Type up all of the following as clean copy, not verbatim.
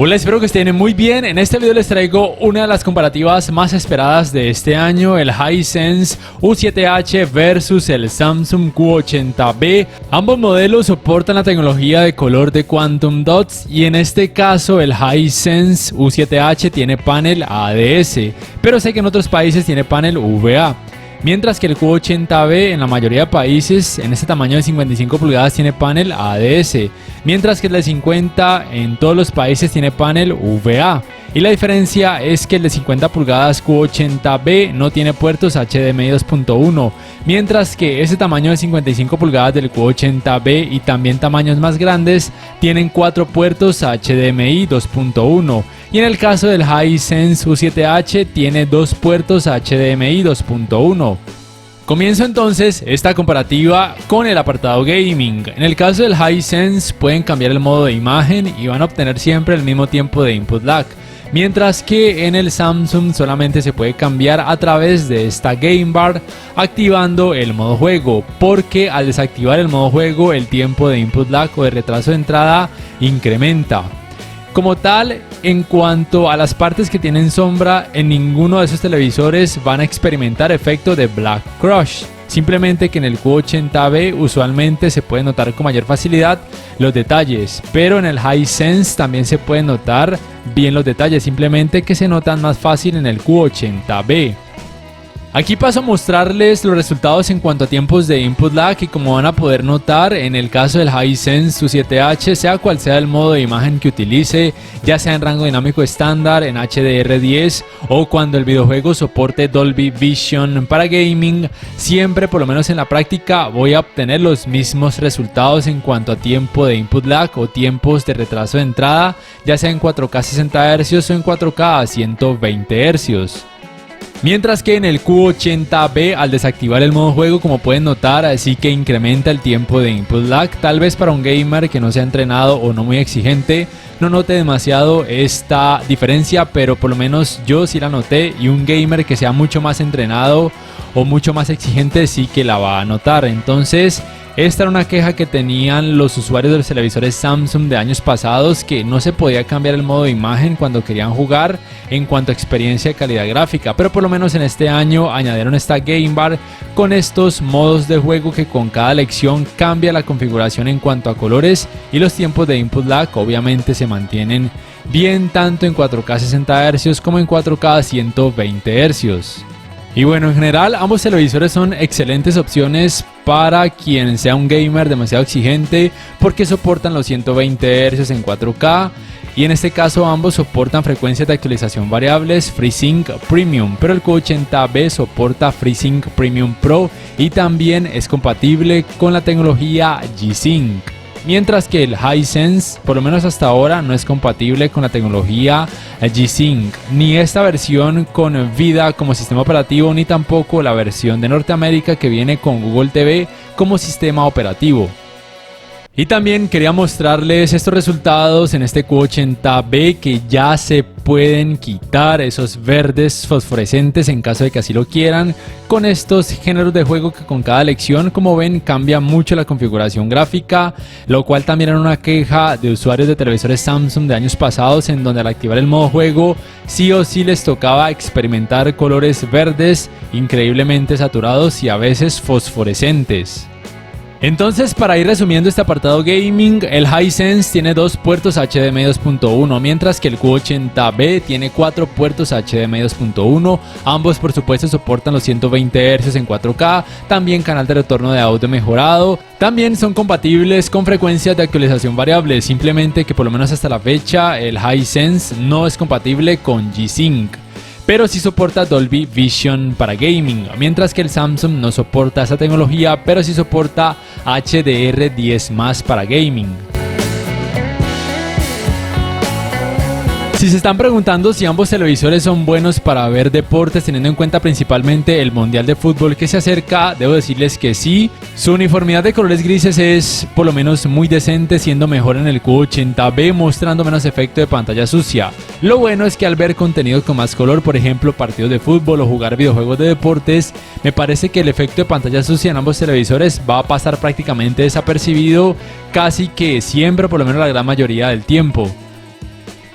Hola, espero que estén muy bien. En este video les traigo una de las comparativas más esperadas de este año, el Hisense U7H versus el Samsung Q80B. Ambos modelos soportan la tecnología de color de Quantum Dots y en este caso el Hisense U7H tiene panel ADS, pero sé que en otros países tiene panel VA. Mientras que el Q80B en la mayoría de países en este tamaño de 55 pulgadas tiene panel ADS, mientras que el de 50 en todos los países tiene panel VA. Y la diferencia es que el de 50 pulgadas Q80B no tiene puertos HDMI 2.1, mientras que ese tamaño de 55 pulgadas del Q80B y también tamaños más grandes tienen 4 puertos HDMI 2.1. Y en el caso del Hisense U7H tiene 2 puertos HDMI 2.1. Comienzo entonces esta comparativa con el apartado gaming. En el caso del Hisense pueden cambiar el modo de imagen y van a obtener siempre el mismo tiempo de input lag, mientras que en el Samsung solamente se puede cambiar a través de esta game bar activando el modo juego, porque al desactivar el modo juego el tiempo de input lag o de retraso de entrada incrementa. Como tal, en cuanto a las partes que tienen sombra, en ninguno de esos televisores van a experimentar efecto de Black Crush. Simplemente que en el Q80B usualmente se puede notar con mayor facilidad los detalles, pero en el Hisense también se pueden notar bien los detalles, simplemente que se notan más fácil en el Q80B. Aquí paso a mostrarles los resultados en cuanto a tiempos de input lag y como van a poder notar en el caso del Hisense U7H, sea cual sea el modo de imagen que utilice, ya sea en rango dinámico estándar, en HDR10 o cuando el videojuego soporte Dolby Vision para gaming, siempre, por lo menos en la práctica, voy a obtener los mismos resultados en cuanto a tiempo de input lag o tiempos de retraso de entrada, ya sea en 4K 60 Hz o en 4K a 120 Hz. Mientras que en el Q80B al desactivar el modo juego, como pueden notar, así que incrementa el tiempo de input lag. Tal vez para un gamer que no sea entrenado o no muy exigente no note demasiado esta diferencia, pero por lo menos yo sí la noté, y un gamer que sea mucho más entrenado o mucho más exigente sí que la va a notar. Entonces esta era una queja que tenían los usuarios de los televisores Samsung de años pasados, que no se podía cambiar el modo de imagen cuando querían jugar en cuanto a experiencia de calidad gráfica, pero por lo menos en este año añadieron esta game bar con estos modos de juego que con cada elección cambia la configuración en cuanto a colores, y los tiempos de input lag obviamente se mantienen bien tanto en 4K 60 Hz como en 4K 120 Hz. Y bueno, en general ambos televisores son excelentes opciones para quien sea un gamer demasiado exigente, porque soportan los 120 Hz en 4K y en este caso ambos soportan frecuencias de actualización variables FreeSync Premium, pero el Q80B soporta FreeSync Premium Pro y también es compatible con la tecnología G-Sync. Mientras que el Hisense, por lo menos hasta ahora, no es compatible con la tecnología G-Sync, ni esta versión con Vida como sistema operativo, ni tampoco la versión de Norteamérica que viene con Google TV como sistema operativo. Y también quería mostrarles estos resultados en este Q80B, que ya se pueden quitar esos verdes fosforescentes en caso de que así lo quieran, con estos géneros de juego que con cada elección, como ven, cambia mucho la configuración gráfica, lo cual también era una queja de usuarios de televisores Samsung de años pasados, en donde al activar el modo juego sí o sí les tocaba experimentar colores verdes increíblemente saturados y a veces fosforescentes. Entonces, para ir resumiendo este apartado gaming, el Hisense tiene 2 puertos HDMI 2.1, mientras que el Q80B tiene 4 puertos HDMI 2.1. Ambos por supuesto soportan los 120 Hz en 4K, también canal de retorno de audio mejorado. También son compatibles con frecuencias de actualización variable, simplemente que por lo menos hasta la fecha el Hisense no es compatible con G-Sync, pero sí soporta Dolby Vision para gaming, mientras que el Samsung no soporta esa tecnología, pero sí soporta HDR10+ para gaming. Si se están preguntando si ambos televisores son buenos para ver deportes, teniendo en cuenta principalmente el Mundial de Fútbol que se acerca, debo decirles que sí. Su uniformidad de colores grises es por lo menos muy decente, siendo mejor en el Q80B, mostrando menos efecto de pantalla sucia. Lo bueno es que al ver contenidos con más color, por ejemplo partidos de fútbol o jugar videojuegos de deportes, me parece que el efecto de pantalla sucia en ambos televisores va a pasar prácticamente desapercibido, casi que siempre, por lo menos la gran mayoría del tiempo.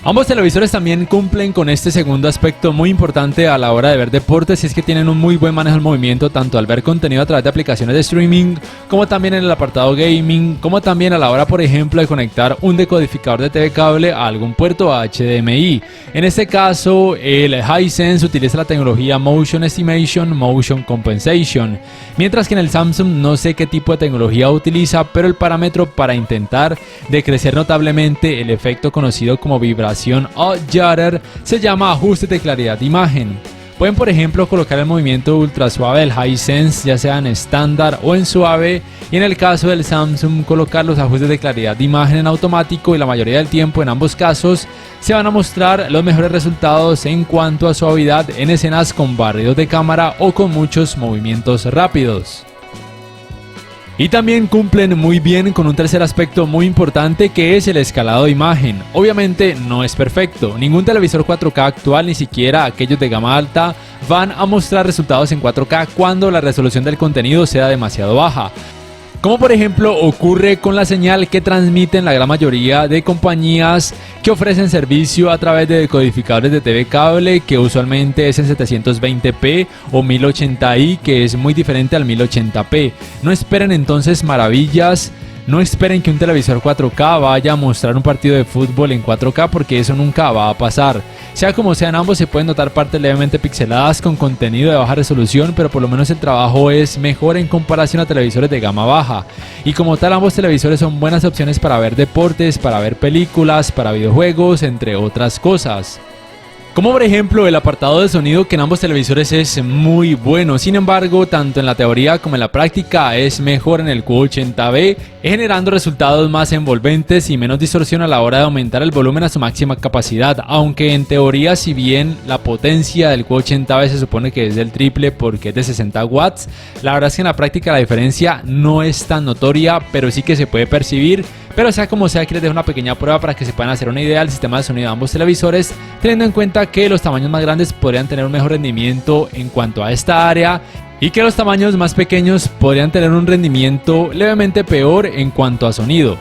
Ambos televisores también cumplen con este segundo aspecto muy importante a la hora de ver deportes, y es que tienen un muy buen manejo del movimiento tanto al ver contenido a través de aplicaciones de streaming, como también en el apartado gaming, como también a la hora, por ejemplo, de conectar un decodificador de TV cable a algún puerto HDMI. En este caso, el Hisense utiliza la tecnología Motion Estimation, Motion Compensation, mientras que en el Samsung no sé qué tipo de tecnología utiliza, pero el parámetro para intentar decrecer notablemente el efecto conocido como vibración o Jutter se llama ajuste de claridad de imagen. Pueden, por ejemplo, colocar el movimiento ultra suave del Hisense, ya sea en estándar o en suave, y en el caso del Samsung colocar los ajustes de claridad de imagen en automático, y la mayoría del tiempo en ambos casos se van a mostrar los mejores resultados en cuanto a suavidad en escenas con barridos de cámara o con muchos movimientos rápidos. Y también cumplen muy bien con un tercer aspecto muy importante, que es el escalado de imagen. Obviamente no es perfecto, ningún televisor 4K actual, ni siquiera aquellos de gama alta, van a mostrar resultados en 4K cuando la resolución del contenido sea demasiado baja, como por ejemplo ocurre con la señal que transmiten la gran mayoría de compañías que ofrecen servicio a través de decodificadores de TV cable, que usualmente es en 720p o 1080i, que es muy diferente al 1080p. No esperen entonces maravillas. No esperen que un televisor 4K vaya a mostrar un partido de fútbol en 4K, porque eso nunca va a pasar. Sea como sean, ambos se pueden notar partes levemente pixeladas con contenido de baja resolución, pero por lo menos el trabajo es mejor en comparación a televisores de gama baja. Y como tal, ambos televisores son buenas opciones para ver deportes, para ver películas, para videojuegos, entre otras cosas. Como por ejemplo el apartado de sonido, que en ambos televisores es muy bueno. Sin embargo, tanto en la teoría como en la práctica es mejor en el Q80B, generando resultados más envolventes y menos distorsión a la hora de aumentar el volumen a su máxima capacidad. Aunque en teoría, si bien la potencia del Q80B se supone que es del triple porque es de 60 watts, la verdad es que en la práctica la diferencia no es tan notoria, pero sí que se puede percibir. Pero sea como sea, aquí les dejo una pequeña prueba para que se puedan hacer una idea del sistema de sonido de ambos televisores, teniendo en cuenta que los tamaños más grandes podrían tener un mejor rendimiento en cuanto a esta área, y que los tamaños más pequeños podrían tener un rendimiento levemente peor en cuanto a sonido.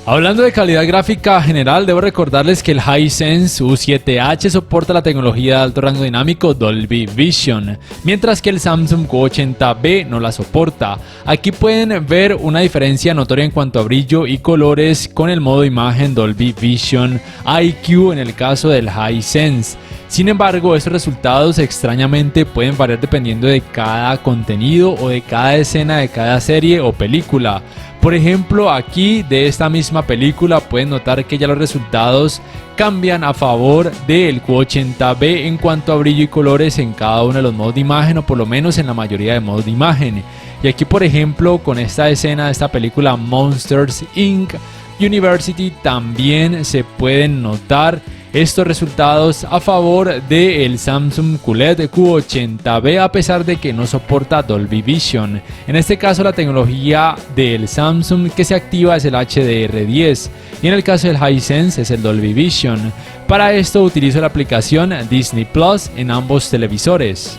Hablando de calidad gráfica general, debo recordarles que el Hisense U7H soporta la tecnología de alto rango dinámico Dolby Vision, mientras que el Samsung Q80B no la soporta. Aquí pueden ver una diferencia notoria en cuanto a brillo y colores con el modo imagen Dolby Vision IQ en el caso del Hisense. Sin embargo, estos resultados extrañamente pueden variar dependiendo de cada contenido o de cada escena de cada serie o película. Por ejemplo, aquí de esta misma película pueden notar que ya los resultados cambian a favor del Q80B en cuanto a brillo y colores en cada uno de los modos de imagen, o por lo menos en la mayoría de modos de imagen. Y aquí, por ejemplo, con esta escena de esta película Monsters Inc. University, también se pueden notar estos resultados a favor del Samsung QLED Q80B, a pesar de que no soporta Dolby Vision. En este caso, la tecnología del Samsung que se activa es el HDR10 y en el caso del Hisense es el Dolby Vision. Para esto utilizo la aplicación Disney Plus en ambos televisores.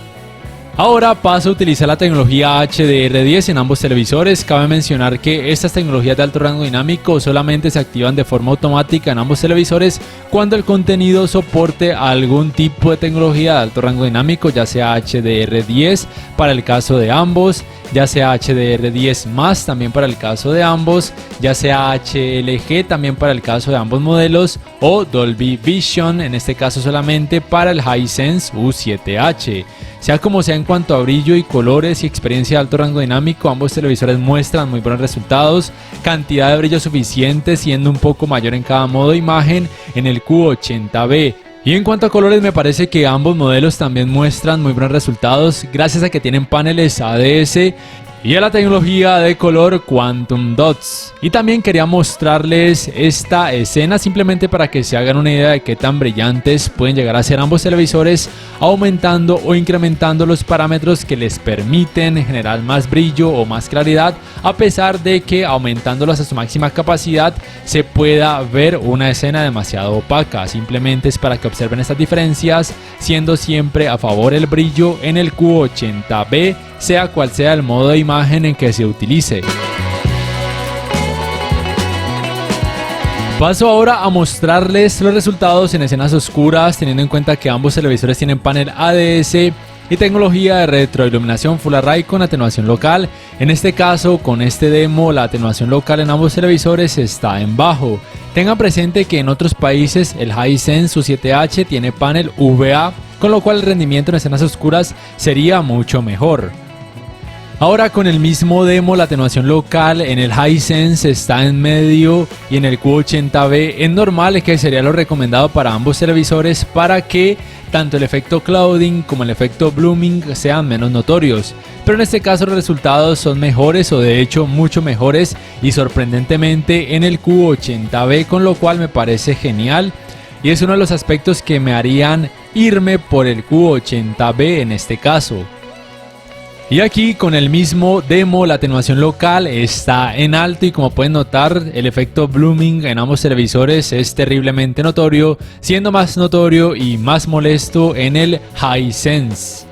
Ahora paso a utilizar la tecnología HDR10 en ambos televisores. Cabe mencionar que estas tecnologías de alto rango dinámico solamente se activan de forma automática en ambos televisores cuando el contenido soporte algún tipo de tecnología de alto rango dinámico, ya sea HDR10 para el caso de ambos, ya sea HDR10+ también para el caso de ambos, ya sea HLG también para el caso de ambos modelos, o Dolby Vision en este caso solamente para el Hisense U7H. Sea como sea, en cuanto a brillo y colores y experiencia de alto rango dinámico, ambos televisores muestran muy buenos resultados, cantidad de brillo suficiente siendo un poco mayor en cada modo de imagen en el Q80B. Y en cuanto a colores, me parece que ambos modelos también muestran muy buenos resultados gracias a que tienen paneles ADS y a la tecnología de color Quantum Dots. Y también quería mostrarles esta escena simplemente para que se hagan una idea de qué tan brillantes pueden llegar a ser ambos televisores, aumentando o incrementando los parámetros que les permiten generar más brillo o más claridad, a pesar de que aumentándolos a su máxima capacidad se pueda ver una escena demasiado opaca. Simplemente es para que observen estas diferencias, siendo siempre a favor el brillo en el Q80B, sea cual sea el modo de imagen en que se utilice. Paso ahora a mostrarles los resultados en escenas oscuras, teniendo en cuenta que ambos televisores tienen panel ADS y tecnología de retroiluminación Full Array con atenuación local. En este caso, con este demo, la atenuación local en ambos televisores está en bajo. Tengan presente que en otros países el Hisense U7H tiene panel VA, con lo cual el rendimiento en escenas oscuras sería mucho mejor. Ahora, con el mismo demo, la atenuación local en el Hisense está en medio y en el Q80B en normal, que sería lo recomendado para ambos televisores para que tanto el efecto clouding como el efecto blooming sean menos notorios. Pero en este caso los resultados son mejores, o de hecho mucho mejores, y sorprendentemente en el Q80B, con lo cual me parece genial y es uno de los aspectos que me harían irme por el Q80B en este caso. Y aquí con el mismo demo, la atenuación local está en alto y como pueden notar, el efecto blooming en ambos televisores es terriblemente notorio, siendo más notorio y más molesto en el Hisense.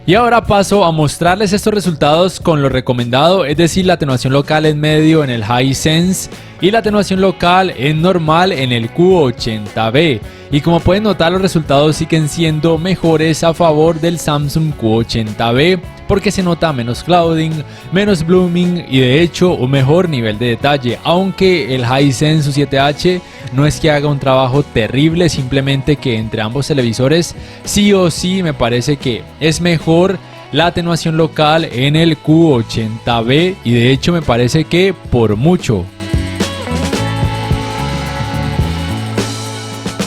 Y ahora paso a mostrarles estos resultados con lo recomendado, es decir, la atenuación local en medio en el Hisense y la atenuación local en normal en el Q80B. Y como pueden notar, los resultados siguen siendo mejores a favor del Samsung Q80B porque se nota menos clouding, menos blooming y de hecho un mejor nivel de detalle, aunque el Hisense U7H no es que haga un trabajo terrible, simplemente que entre ambos televisores sí o sí me parece que es mejor la atenuación local en el Q80B y de hecho me parece que por mucho.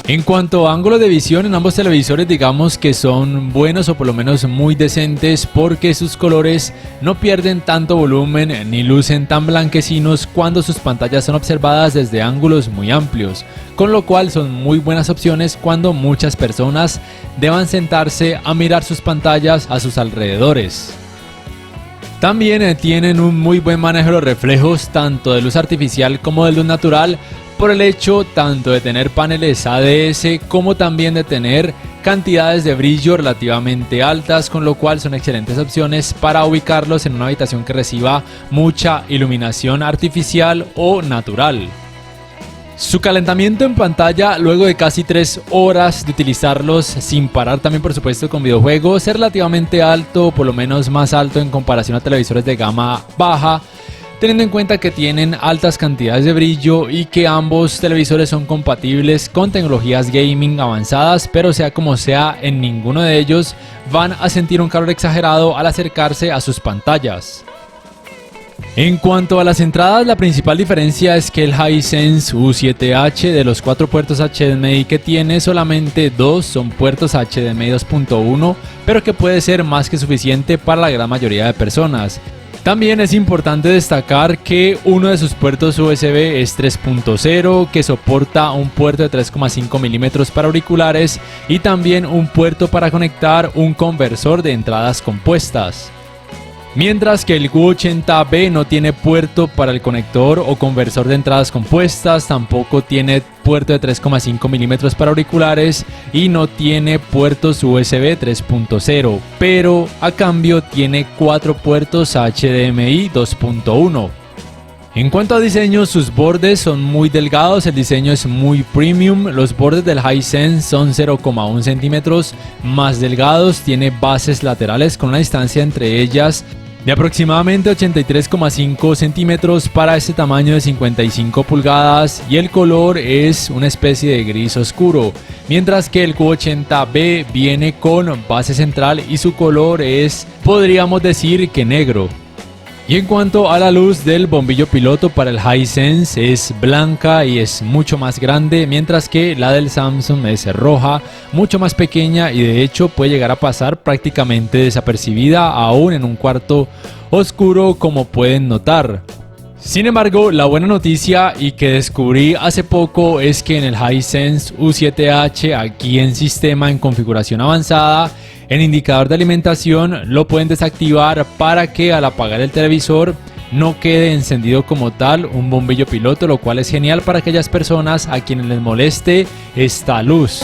En cuanto a ángulos de visión, en ambos televisores digamos que son buenos o por lo menos muy decentes porque sus colores no pierden tanto volumen ni lucen tan blanquecinos cuando sus pantallas son observadas desde ángulos muy amplios, con lo cual son muy buenas opciones cuando muchas personas deban sentarse a mirar sus pantallas a sus alrededores. También tienen un muy buen manejo de los reflejos, tanto de luz artificial como de luz natural, por el hecho tanto de tener paneles ADS como también de tener cantidades de brillo relativamente altas, con lo cual son excelentes opciones para ubicarlos en una habitación que reciba mucha iluminación artificial o natural. Su calentamiento en pantalla luego de casi 3 horas de utilizarlos sin parar, también por supuesto con videojuegos, es relativamente alto, por lo menos más alto en comparación a televisores de gama baja, teniendo en cuenta que tienen altas cantidades de brillo y que ambos televisores son compatibles con tecnologías gaming avanzadas, pero sea como sea, en ninguno de ellos van a sentir un calor exagerado al acercarse a sus pantallas. En cuanto a las entradas, la principal diferencia es que el Hisense U7H, de los 4 puertos HDMI que tiene, solamente 2 son puertos HDMI 2.1, pero que puede ser más que suficiente para la gran mayoría de personas. También es importante destacar que uno de sus puertos USB es 3.0, que soporta un puerto de 3,5 milímetros para auriculares y también un puerto para conectar un conversor de entradas compuestas. Mientras que el Q80B no tiene puerto para el conector o conversor de entradas compuestas, tampoco tiene puerto de 3,5 milímetros para auriculares y no tiene puertos USB 3.0, pero a cambio tiene 4 puertos HDMI 2.1. En cuanto a diseño, sus bordes son muy delgados, el diseño es muy premium, los bordes del Hisense son 0,1 centímetros más delgados, tiene bases laterales con una distancia entre ellas de aproximadamente 83,5 centímetros para este tamaño de 55 pulgadas y el color es una especie de gris oscuro, mientras que el Q80B viene con base central y su color es, podríamos decir que negro. Y en cuanto a la luz del bombillo piloto para el Hisense es blanca y es mucho más grande, mientras que la del Samsung es roja, mucho más pequeña y de hecho puede llegar a pasar prácticamente desapercibida aún en un cuarto oscuro, como pueden notar. Sin embargo, la buena noticia y que descubrí hace poco es que en el Hisense U7H, aquí en sistema en configuración avanzada, en indicador de alimentación lo pueden desactivar para que al apagar el televisor no quede encendido como tal un bombillo piloto, lo cual es genial para aquellas personas a quienes les moleste esta luz.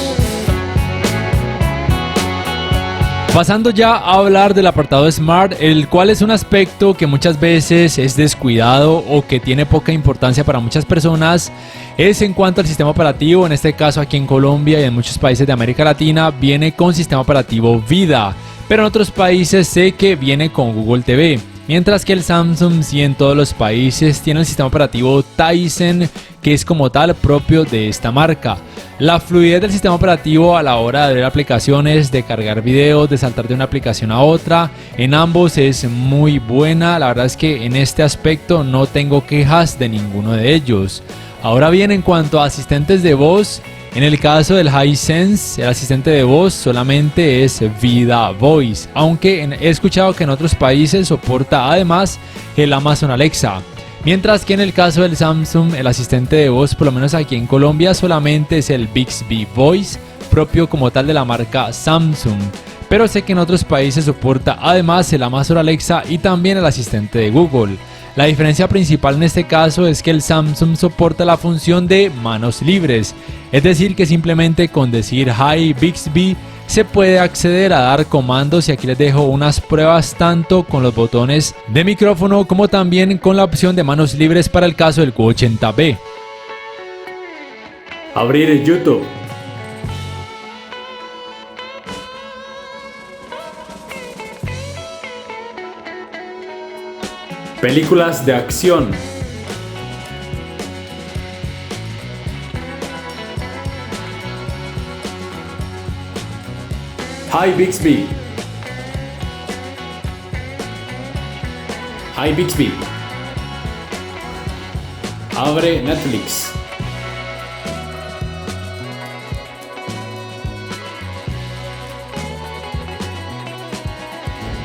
Pasando ya a hablar del apartado Smart, el cual es un aspecto que muchas veces es descuidado o que tiene poca importancia para muchas personas, es en cuanto al sistema operativo. En este caso aquí en Colombia y en muchos países de América Latina viene con sistema operativo Vida, pero en otros países sé que viene con Google TV. Mientras que el Samsung sí en todos los países tiene el sistema operativo Tizen, que es como tal propio de esta marca. La fluidez del sistema operativo a la hora de ver aplicaciones, de cargar videos, de saltar de una aplicación a otra, en ambos es muy buena. La verdad es que en este aspecto no tengo quejas de ninguno de ellos. Ahora bien, en cuanto a asistentes de voz, en el caso del Hisense, el asistente de voz solamente es Vida Voice, aunque he escuchado que en otros países soporta además el Amazon Alexa. Mientras que en el caso del Samsung, el asistente de voz, por lo menos aquí en Colombia, solamente es el Bixby Voice, propio como tal de la marca Samsung. Pero sé que en otros países soporta además el Amazon Alexa y también el asistente de Google. La diferencia principal en este caso es que el Samsung soporta la función de manos libres, es decir que simplemente con decir Hi Bixby se puede acceder a dar comandos, y aquí les dejo unas pruebas tanto con los botones de micrófono como también con la opción de manos libres para el caso del Q80B. Abrir YouTube. Películas de acción. Hi Bixby. Hi Bixby. Abre Netflix.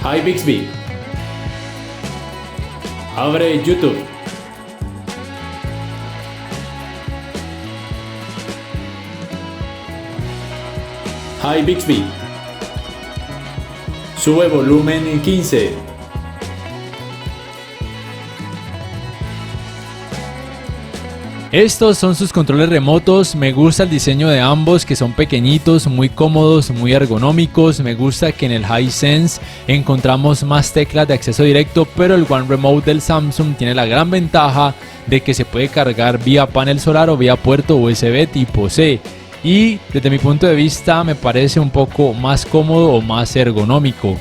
Hi Bixby. Abre YouTube. Hi Bixby. Sube volumen 15. Estos son sus controles remotos. Me gusta el diseño de ambos, que son pequeñitos, muy cómodos, muy ergonómicos. Me gusta que en el Hisense encontramos más teclas de acceso directo, pero el One Remote del Samsung tiene la gran ventaja de que se puede cargar vía panel solar o vía puerto USB tipo C. Y desde mi punto de vista me parece un poco más cómodo o más ergonómico.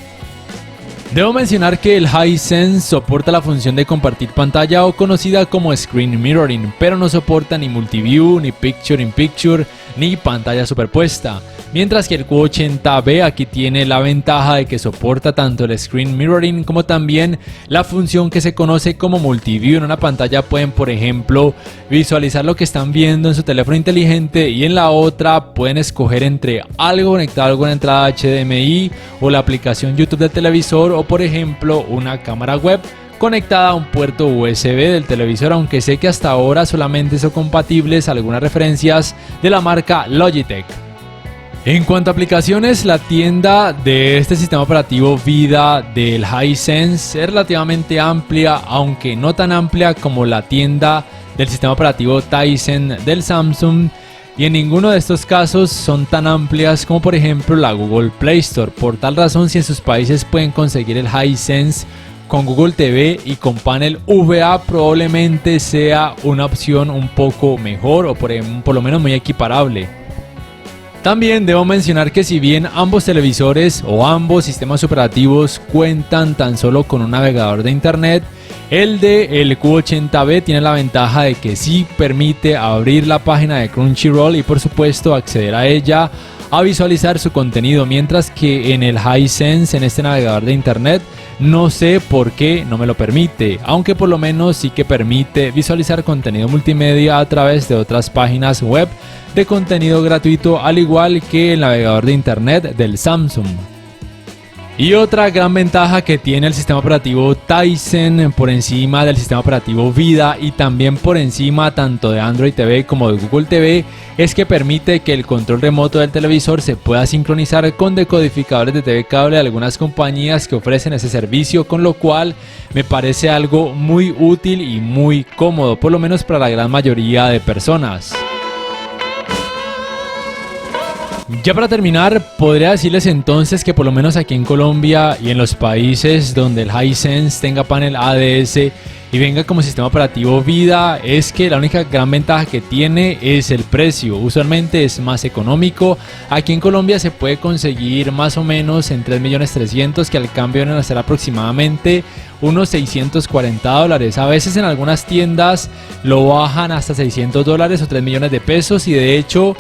Debo mencionar que el Hisense soporta la función de compartir pantalla o conocida como Screen Mirroring, pero no soporta ni Multiview, ni Picture in Picture, ni pantalla superpuesta. Mientras que el Q80B aquí tiene la ventaja de que soporta tanto el Screen Mirroring como también la función que se conoce como Multiview. En una pantalla pueden, por ejemplo, visualizar lo que están viendo en su teléfono inteligente y en la otra pueden escoger entre algo conectado a alguna entrada HDMI o la aplicación YouTube del televisor, o por ejemplo una cámara web conectada a un puerto USB del televisor, aunque sé que hasta ahora solamente son compatibles algunas referencias de la marca Logitech. En cuanto a aplicaciones, la tienda de este sistema operativo Vida del Hisense es relativamente amplia, aunque no tan amplia como la tienda del sistema operativo Tizen del Samsung, y en ninguno de estos casos son tan amplias como por ejemplo la Google Play Store. Por tal razón, si en sus países pueden conseguir el Hisense con Google TV y con panel VA, probablemente sea una opción un poco mejor o por lo menos muy equiparable. También debo mencionar que si bien ambos televisores o ambos sistemas operativos cuentan tan solo con un navegador de internet, el de el Q80B tiene la ventaja de que sí permite abrir la página de Crunchyroll y por supuesto acceder a ella a visualizar su contenido, mientras que en el Hisense, en este navegador de internet, no sé por qué no me lo permite, aunque por lo menos sí que permite visualizar contenido multimedia a través de otras páginas web de contenido gratuito, al igual que el navegador de internet del Samsung. Y otra gran ventaja que tiene el sistema operativo Tizen por encima del sistema operativo Vida y también por encima tanto de Android TV como de Google TV es que permite que el control remoto del televisor se pueda sincronizar con decodificadores de TV cable de algunas compañías que ofrecen ese servicio, con lo cual me parece algo muy útil y muy cómodo, por lo menos para la gran mayoría de personas. Ya para terminar, podría decirles entonces que por lo menos aquí en Colombia y en los países donde el Hisense tenga panel ADS y venga como sistema operativo Vida, es que la única gran ventaja que tiene es el precio. Usualmente es más económico. Aquí en Colombia se puede conseguir más o menos en 3.300.000, que al cambio van a ser aproximadamente unos $640. A veces en algunas tiendas lo bajan hasta $600 o 3 millones de pesos, y de hecho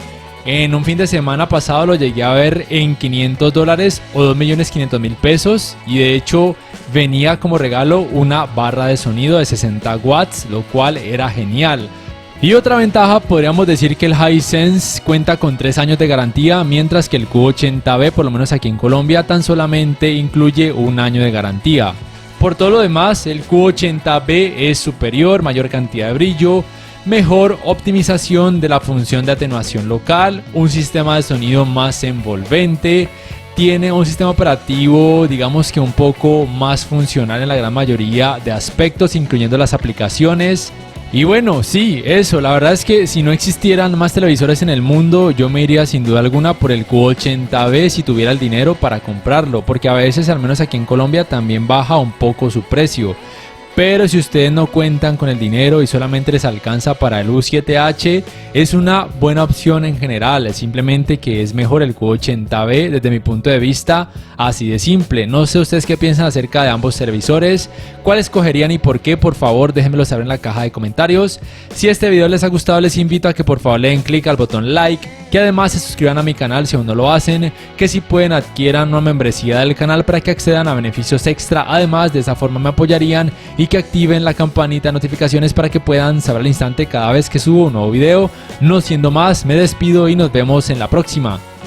en un fin de semana pasado lo llegué a ver en $500 o 2.500.000 pesos, y de hecho venía como regalo una barra de sonido de 60 watts, lo cual era genial. Y otra ventaja, podríamos decir que el Hisense cuenta con 3 años de garantía, mientras que el Q80B, por lo menos aquí en Colombia, tan solamente incluye 1 año de garantía. Por todo lo demás, el Q80B es superior, mayor cantidad de brillo, mejor optimización de la función de atenuación local, un sistema de sonido más envolvente, tiene un sistema operativo digamos que un poco más funcional en la gran mayoría de aspectos, incluyendo las aplicaciones. Y bueno, sí, eso, la verdad es que si no existieran más televisores en el mundo, yo me iría sin duda alguna por el Q80B si tuviera el dinero para comprarlo, porque a veces, al menos aquí en Colombia, también baja un poco su precio. Pero si ustedes no cuentan con el dinero y solamente les alcanza para el U7H, es una buena opción en general. Es simplemente que es mejor el Q80B desde mi punto de vista, así de simple. No sé ustedes qué piensan acerca de ambos televisores, cuál escogerían y por qué. Por favor, déjenmelo saber en la caja de comentarios. Si este video les ha gustado, les invito a que por favor le den clic al botón like, que además se suscriban a mi canal si aún no lo hacen, que si pueden adquieran una membresía del canal para que accedan a beneficios extra. Además, de esa forma me apoyarían, y que activen la campanita de notificaciones para que puedan saber al instante cada vez que subo un nuevo video. No siendo más, me despido y nos vemos en la próxima.